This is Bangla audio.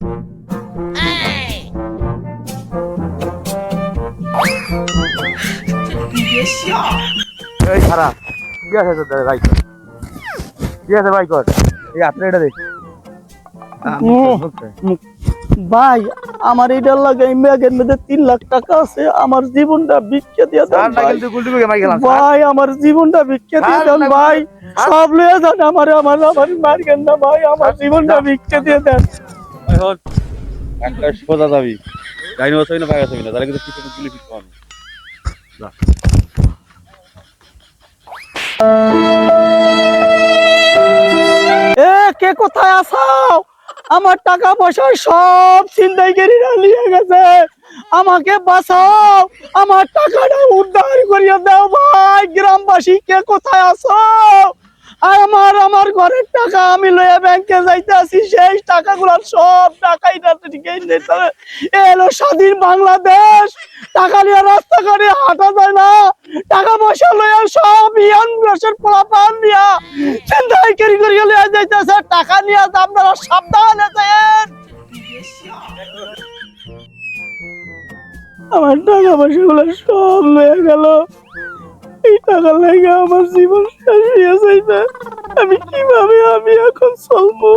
এই খারাপ কি আছে তোদের ভাই? কি আছে ভাই কর? এই আপনি এটা দেখ। ভাই আমার এইটার লাগে মেঘের মধ্যে 3 লাখ টাকা আছে, আমার জীবনটা ভিক্ষা দিয়ে দেন ভাই, আমার জীবনটা ভিক্ষা দিয়ে দেন ভাই, সব লয়ে যান আমার মারবেন না ভাই, আমার জীবনটা ভিক্ষা দিয়ে দেন। একটা সোজা যাবি, ডাইনো আছে না ভাই আছে না, তাহলে কিন্তু পিছনে গুলি ফিট পাবো। এ কে কোথায় আছো? আমার টাকা পয়সা সব ছিনতাইকারীরা নিয়ে গেছে, আমাকে বাঁচাও, আমার টাকাটা উদ্ধার করিয়ে দাও ভাই। গ্রামবাসী কে কোথায় আছো? আমার ঘরের টাকা আমি লয়ে ব্যাংকে যাইতে আছি, সেই টাকাগুলো সব টাকাই এলো স্বাধীন বাংলাদেশ, টাকা নিয়ে রাস্তাঘাটে হাঁটা যায় না, টাকা পয়সা লয়ে সব ইয়ান দেশের পোলাপান নিয়া ছিনতাইকারী করিয়ে লয়ে যাইতেছে, টাকা নিয়ে আপনারা সাবধান আছেন। আমার টাকা পয়সা গুলো সব লয়ে গেল, এই টাকা লেগে আমার জীবন শেষ হয়ে যাইবে, আমি কিভাবে আমি এখন চলবো?